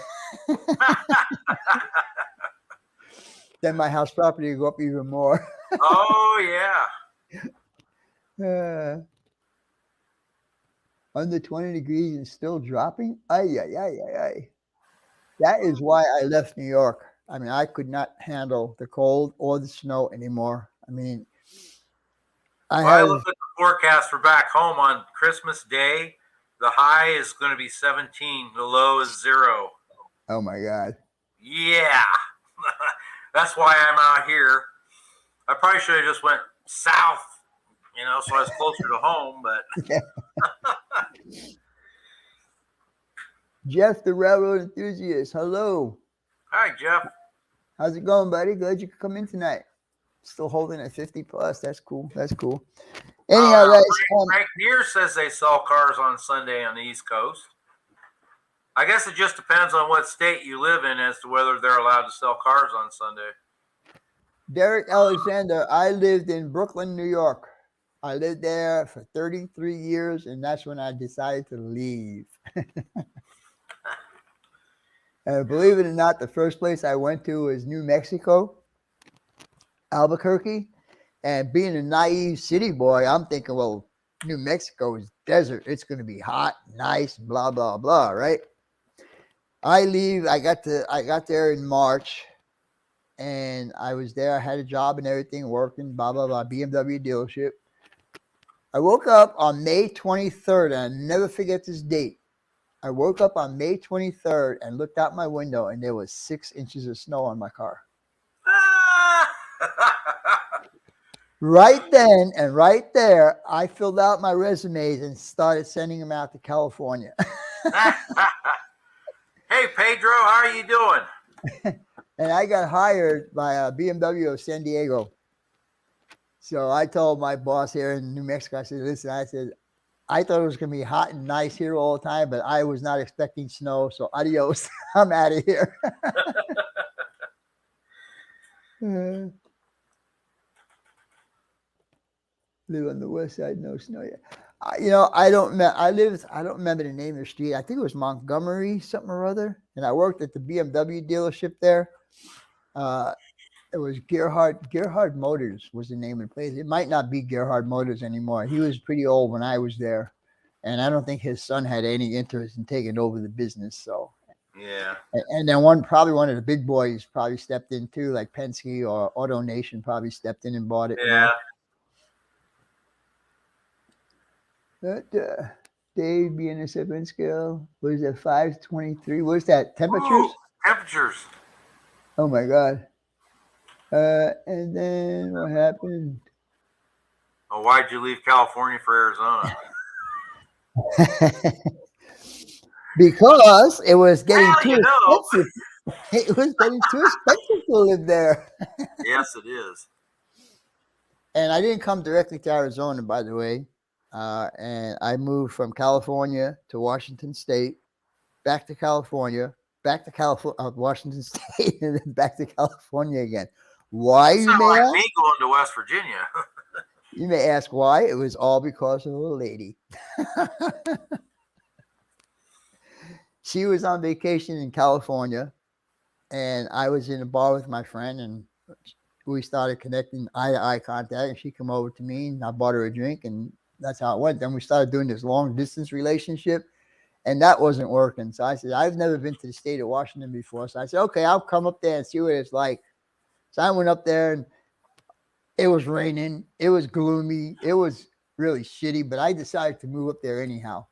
Then my house property will go up even more. Oh yeah. Under 20 degrees and still dropping. Ay. That is why I left New York. I mean, I could not handle the cold or the snow anymore. I mean, I looked at the forecast for back home on Christmas Day. The high is going to be 17. The low is 0. Oh my God. Yeah. That's why I'm out here. I probably should have just went south, so I was closer to home, but. Jeff, the railroad enthusiast. Hello. Hi, Jeff. How's it going, buddy? Glad you could come in tonight. Still holding at 50 plus. That's cool. Anyhow, Frank Neer says they sell cars on Sunday on the East Coast. I guess it just depends on what state you live in as to whether they're allowed to sell cars on Sunday. Derek Alexander, I lived in Brooklyn, New York. I lived there for 33 years, and that's when I decided to leave. Believe it or not, the first place I went to was New Mexico, Albuquerque. And being a naive city boy, I'm thinking, well, New Mexico is desert. It's going to be hot, nice, blah, blah, blah, right? I got there in March, and I was there. I had a job and everything, working, blah, blah, blah, BMW dealership. I woke up on May 23rd, and I'll never forget this date. I I woke up on May 23rd and looked out my window, and there was 6 inches of snow on my car. Right then and right there, I filled out my resumes and started sending them out to California. Hey, Pedro, how are you doing? And I got hired by BMW of San Diego. So I told my boss here in New Mexico, I said, listen, I thought it was going to be hot and nice here all the time, but I was not expecting snow. So adios. I'm out of here. Live on the west side, no snow yet. I don't remember the name of the street. I think it was Montgomery, something or other. And I worked at the BMW dealership there. It was Gerhard Motors was the name of the place. It might not be Gerhard Motors anymore. He was pretty old when I was there, and I don't think his son had any interest in taking over the business. So yeah. And then probably one of the big boys probably stepped in too, like Penske or Auto Nation probably stepped in and bought it. Yeah. But Dave, BNSF wind scale, what is that, 523? What is that, temperatures? Ooh, temperatures. Oh my God. And then what happened? Oh, why'd you leave California for Arizona? Because it was getting too expensive. It was getting too expensive to live there. Yes, it is. And I didn't come directly to Arizona, by the way. And I moved from California to Washington State, back to California, Washington State, and then back to California again. Why, you may like ask? Me going to West Virginia. You may ask why. It was all because of a lady. She was on vacation in California, and I was in a bar with my friend, and we started connecting eye-to-eye contact, and she came over to me, and I bought her a drink, and that's how it went. Then we started doing this long-distance relationship, and that wasn't working. So I said, I've never been to the state of Washington before. So I said, okay, I'll come up there and see what it's like. So I went up there, and it was raining. It was gloomy. It was really shitty, but I decided to move up there anyhow.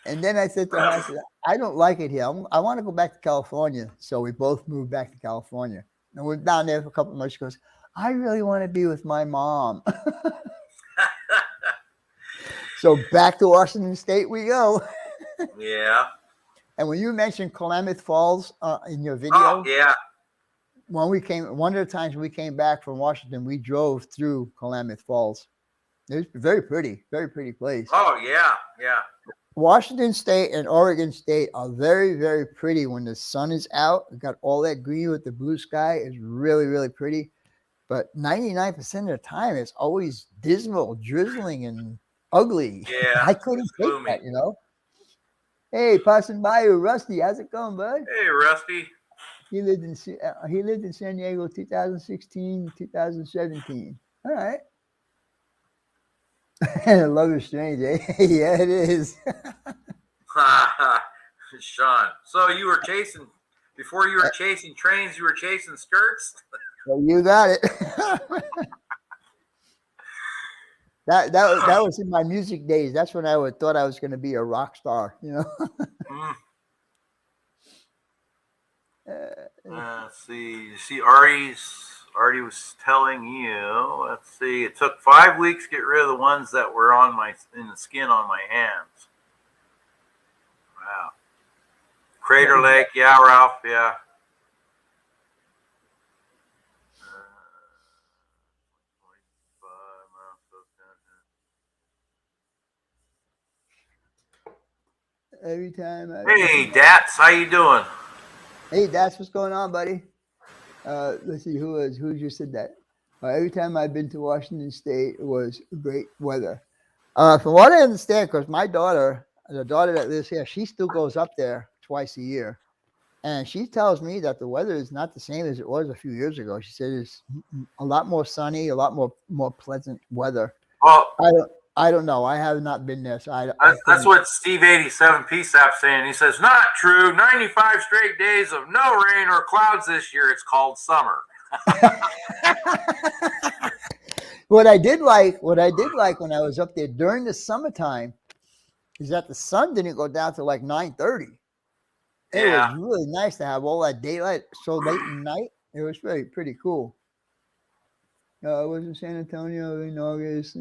And then I said to her, I said, I don't like it here. I want to go back to California. So we both moved back to California. And we're down there for a couple of months. She goes, I really want to be with my mom. So back to Washington State we go. Yeah. And when you mentioned Klamath Falls in your video, yeah. One of the times we came back from Washington, we drove through Klamath Falls. It was very pretty place. Oh, yeah, yeah. Washington State and Oregon State are very, very pretty when the sun is out. We've got all that green with the blue sky. Is really, really pretty. But 99% of the time, it's always dismal, drizzling, and ugly. Yeah. I couldn't take that, Hey, passing by you, Rusty. How's it going, bud? Hey, Rusty. He lived in San Diego 2016, 2017. All right. Love is strange, eh? Yeah, it is. Sean. So you were before you were chasing trains, you were chasing skirts? Well, you got it. That was in my music days. That's when I thought I was going to be a rock star, Let's see. You see, Artie was telling you. Let's see. It took 5 weeks to get rid of the ones that were in the skin on my hands. Wow. Crater Lake, yeah, Ralph, yeah. Every time. Hey, Dats, how you doing? Hey, Dats, what's going on, buddy? Let's see who just said that. Every time I've been to Washington State, it was great weather. From what I understand, because my daughter, the daughter that lives here, she still goes up there twice a year, and she tells me that the weather is not the same as it was a few years ago. She said it's a lot more sunny, a lot more pleasant weather. Well, I don't know. I have not been there, so that's what Steve 87 PSAP's saying. He says, not true. 95 straight days of no rain or clouds this year. It's called summer. What I did like when I was up there during the summertime is that the sun didn't go down till like 9:30. It was Yeah. really nice to have all that daylight so late at night. It was really pretty cool. I was in San Antonio in August.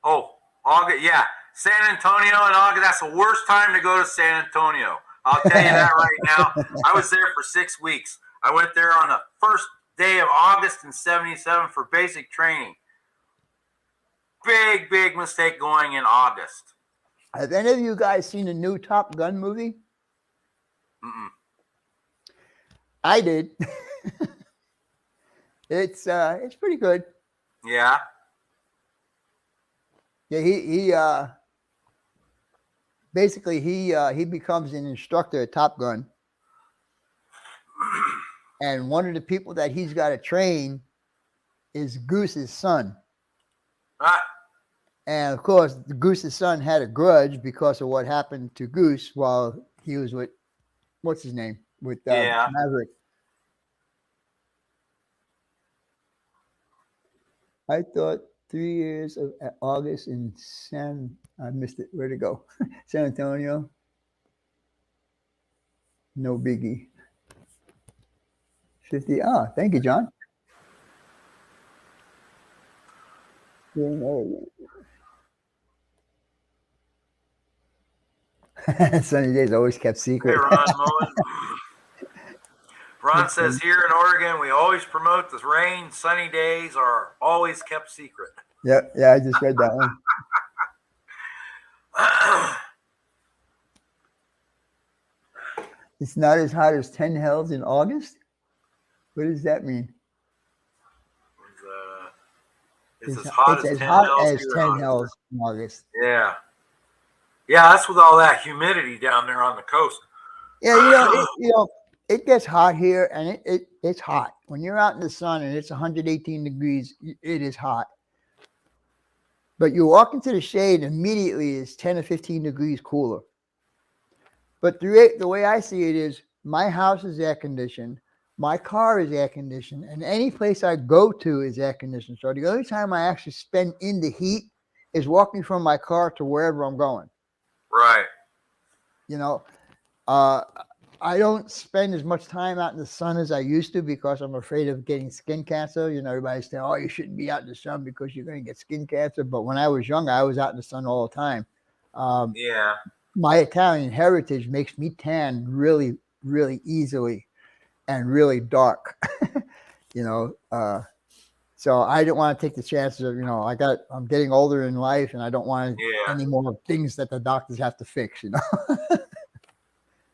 Oh, August. Yeah. San Antonio in August. That's the worst time to go to San Antonio. I'll tell you that right now. I was there for 6 weeks. I went there on the first day of August in '77 for basic training. Big mistake going in August. Have any of you guys seen the new Top Gun movie? Mm-mm. I did. It's pretty good. Yeah. Yeah, he basically he becomes an instructor at Top Gun, and one of the people that he's got to train is Goose's son. Ah. And of course, Goose's son had a grudge because of what happened to Goose while he was with what's his name with Maverick. I thought 3 years of August in I missed it. Where'd it go? San Antonio. No biggie. 50. Oh, thank you, John. Sunny days always kept secret. Hey, Ron Moen. Ron says here in Oregon, we always promote the rain. Sunny days are always kept secret. Yeah, I just read that one. It's not as hot as 10 hells in August? What does that mean? It's as hot as 10 hells in August. Yeah. Yeah, that's with all that humidity down there on the coast. Yeah, it gets hot here, and it's hot. When you're out in the sun and it's 118 degrees, it is hot. But you walk into the shade, immediately it's 10 or 15 degrees cooler. But the way I see it is my house is air conditioned, my car is air conditioned, and any place I go to is air conditioned. So the only time I actually spend in the heat is walking from my car to wherever I'm going. Right. I don't spend as much time out in the sun as I used to because I'm afraid of getting skin cancer. Everybody's saying, oh, you shouldn't be out in the sun because you're going to get skin cancer. But when I was younger, I was out in the sun all the time. Yeah. My Italian heritage makes me tan really, really easily and really dark, so I didn't want to take the chances of, I'm getting older in life and I don't want any more things that the doctors have to fix,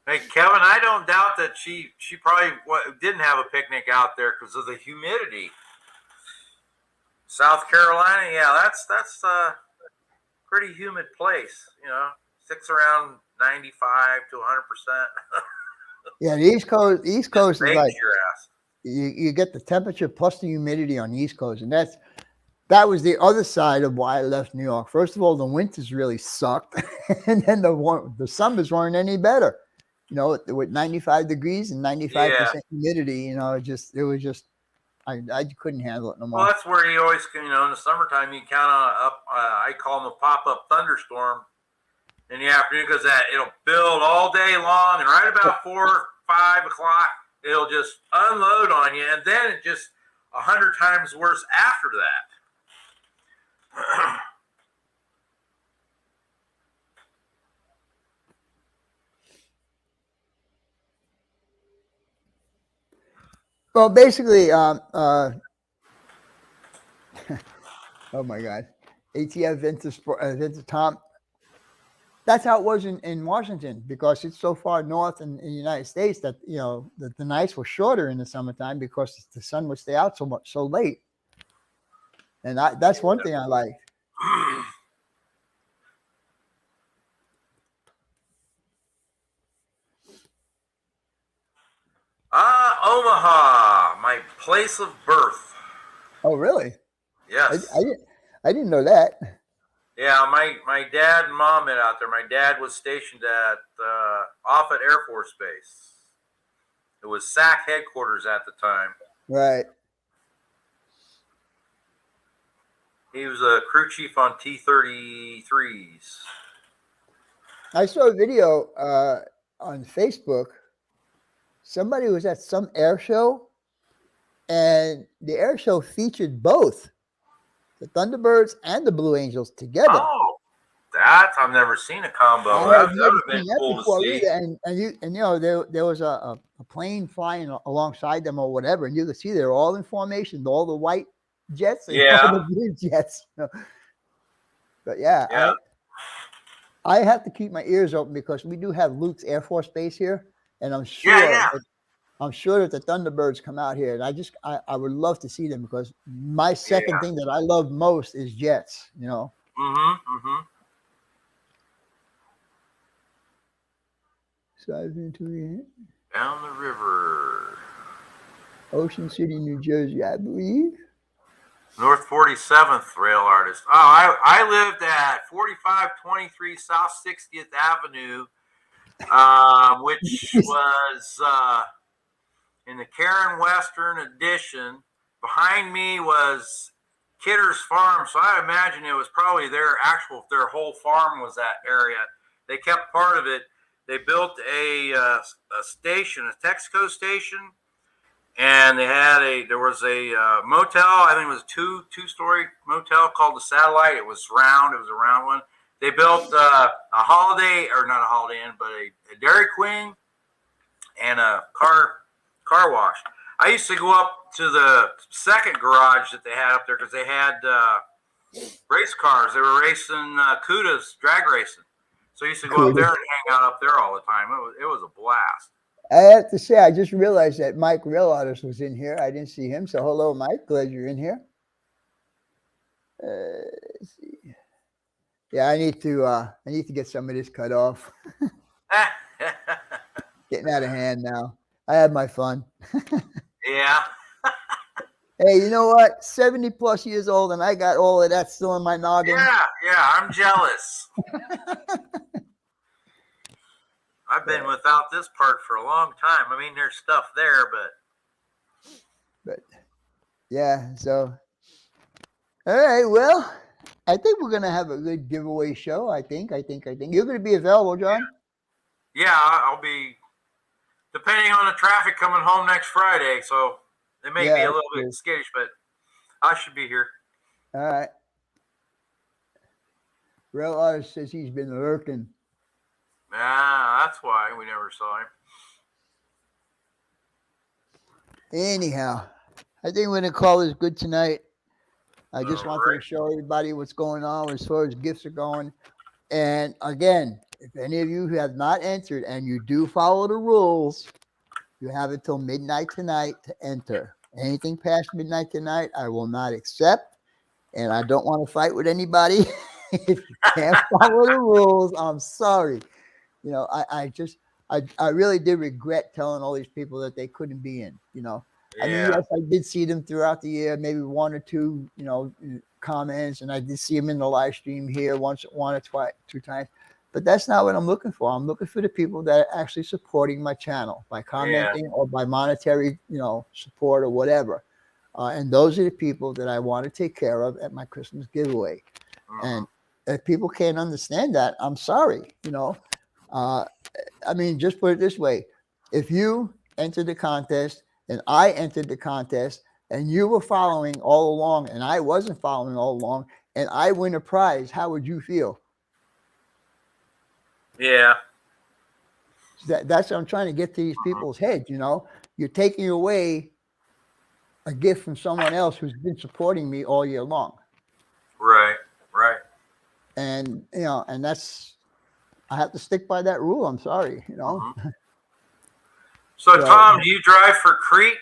Hey, Kevin, I don't doubt that she probably didn't have a picnic out there because of the humidity. South Carolina, yeah, that's a pretty humid place, sticks around 95 to 100%. Yeah, the East Coast is like your ass. You get the temperature plus the humidity on the East Coast, and that was the other side of why I left New York. First of all, the winters really sucked, and then the summers weren't any better. With 95 degrees and 95% humidity, it was just I couldn't handle it no more. Well, that's where you always can, in the summertime, you count on I call them a pop-up thunderstorm in the afternoon because it'll build all day long, and right about 4 or 5 o'clock, it'll just unload on you, and then it just 100 times worse after that. Well, basically, oh my God, ATF Vintage Tom. That's how it was in Washington because it's so far north in the United States that the nights were shorter in the summertime because the sun would stay out so late, and that's one thing I like. Omaha, my place of birth. Oh, really? Yes. I didn't know that. Yeah, my dad and mom met out there. My dad was stationed at Offutt Air Force Base. It was SAC headquarters at the time. Right. He was a crew chief on T-33s. I saw a video on Facebook. Somebody was at some air show, and the air show featured both the Thunderbirds and the Blue Angels together. Oh, that's I've never seen a combo. I That had would never have been seen that cool to before see. either. And you know there was a plane flying alongside them or whatever, and you could see they're all in formation, all the white jets and all Yeah, the blue jets. But yeah, yeah, I have to keep my ears open because we do have Luke's Air Force Base here, and yeah, yeah. I'm sure that the Thunderbirds come out here, and I would love to see them because my second Yeah. thing that I love most is jets. You know, Mm-hmm. so I've been to Down the river. Ocean City, New Jersey, I believe. North 47th rail artist. Oh, I lived at 4523 South 60th Avenue, which was in the Karen Western Edition. Behind me was Kidder's Farm, so I imagine it was probably their whole farm was that area. They kept part of it. They built a station, a Texaco station, and there was a motel. I think it was a two-story motel called the Satellite. It was round. It was a round one. They built a Holiday, or not a Holiday Inn, but a Dairy Queen and a car wash. I used to go up to the second garage that they had up there because they had race cars. They were racing cuzzz, drag racing. So I used to go up there and hang out up there all the time. It was a blast. I have to say, I just realized that Mike Real Artist was in here. I didn't see him, so hello, Mike. Glad you're in here. Let's see. Yeah, I need to get some of this cut off. Getting out of hand now. I had my fun. Yeah. Hey, you know what? 70 plus years old, and I got all of that still in my noggin. Yeah, I'm jealous. I've been without this part for a long time. I mean, there's stuff there, but yeah. So, all right. Well, I think we're gonna have a good giveaway show. I think you're gonna be available, John. Yeah, I'll be. Depending on the traffic coming home next Friday, so it may be a little bit skittish, but I should be here. All right. Real Artist says he's been lurking. That's why we never saw him. Anyhow, I think we're going to call this good tonight. I just wanted to show everybody what's going on as far as gifts are going. And again, if any of you who have not entered and you do follow the rules, you have until midnight tonight to enter. Anything past midnight tonight, I will not accept. And I don't want to fight with anybody. If you can't follow the rules, I'm sorry. You know, I really did regret telling all these people that they couldn't be in, you know. Yeah. I mean, yes, I did see them throughout the year, maybe one or two, you know, comments, and I did see them in the live stream here one or two times. But that's not what I'm looking for. I'm looking for the people that are actually supporting my channel by commenting or by monetary, you know, support or whatever. And those are the people that I want to take care of at my Christmas giveaway. And if people can't understand that, I'm sorry, you know. I mean, just put it this way. If you entered the contest and I entered the contest and you were following all along and I wasn't following all along and I win a prize, how would you feel? Yeah. That's what I'm trying to get to these people's heads, you know. You're taking away a gift from someone else who's been supporting me all year long. Right. And, you know, and that's, I have to stick by that rule. I'm sorry, you know. So Tom, do you drive for Crete?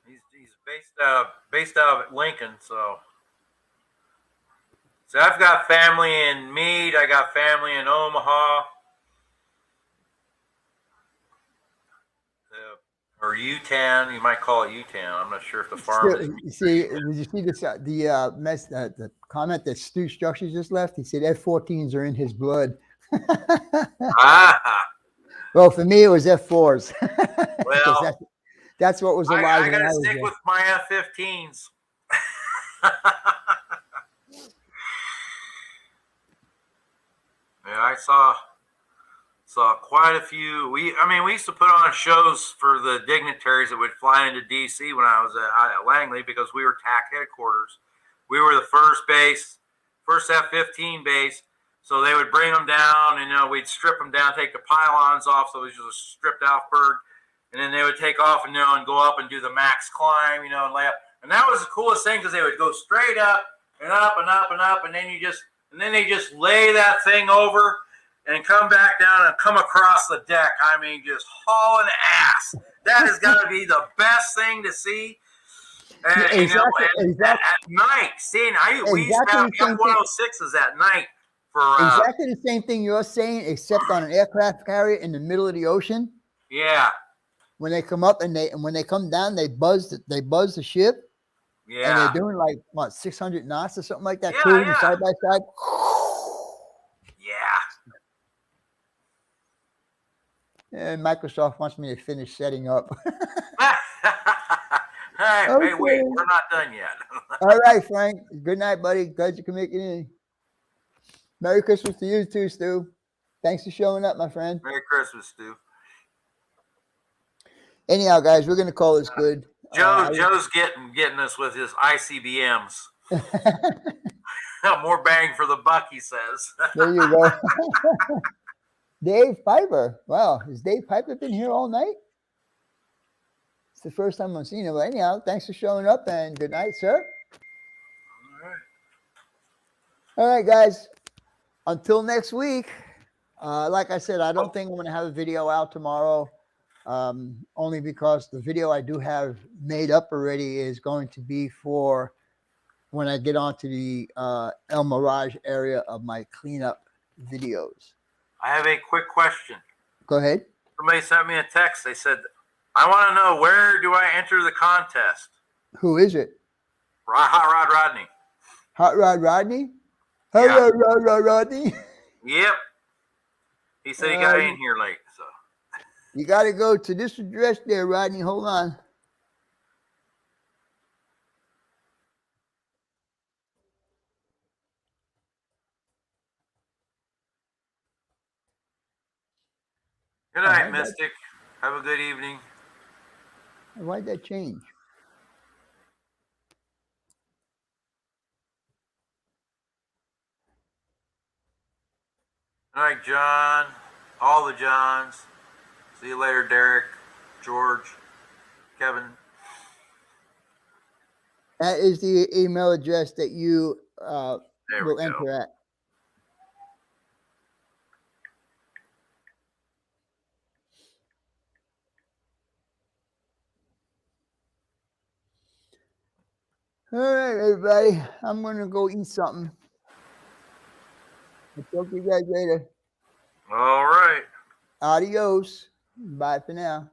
He's based out of Lincoln, so I've got family in Meade. I got family in Omaha. Or Utan, you might call it Utan. I'm not sure if the farm is. You see, did you see this? The comment that Stu Structure just left. He said F-14s are in his blood. Well, for me, it was F-4s. Well, that's what was alive. I got to stick with my F-15s. Yeah, I saw quite a few. We used to put on shows for the dignitaries that would fly into D.C. when I was at Langley because we were TAC headquarters. We were the first F-15 base. So they would bring them down, and we'd strip them down, take the pylons off, so it was just a stripped out bird, and then they would take off and and go up and do the max climb, and lay up. And that was the coolest thing because they would go straight up and up and up and up, and then they just lay that thing over and come back down and come across the deck. I mean, just hauling ass. That has got to be the best thing to see. And, Exactly. At night, we used to have F-106s at night. Exactly the same thing you're saying, except on an aircraft carrier in the middle of the ocean. Yeah. When they come up and when they come down, they buzz the ship. Yeah. And they're doing like 600 knots or something like that. Yeah, cruising side by side. Yeah. And Microsoft wants me to finish setting up. Hey, wait, we're not done yet. All right, Frank. Good night, buddy. Glad you can make it in. Merry Christmas to you too, Stu. Thanks for showing up, my friend. Merry Christmas, Stu. Anyhow, guys, we're gonna call this good. Joe's getting us with his ICBMs. More bang for the buck, he says. There you go. Dave Piper. Wow, has Dave Piper been here all night? It's the first time I've seen him. But anyhow, thanks for showing up and good night, sir. All right, guys. Until next week. Like I said, I don't think I'm going to have a video out tomorrow. Only because the video I do have made up already is going to be for when I get onto the El Mirage area of my cleanup videos. I have a quick question. Go ahead. Somebody sent me a text. They said, I want to know, where do I enter the contest? Who is it? Hot Rod Rodney. Hot Rod Rodney? Yeah. Hot Rod Rodney? Yep. He said he got in here late. So you got to go to this address there, Rodney. Hold on. Good night, Mystic. Have a good evening. Why'd that change? Good night, John. All the Johns. See you later, Derek, George, Kevin. That is the email address that you will enter at. All right, everybody. I'm going to go eat something. I'll talk to you guys later. All right. Adios. Bye for now.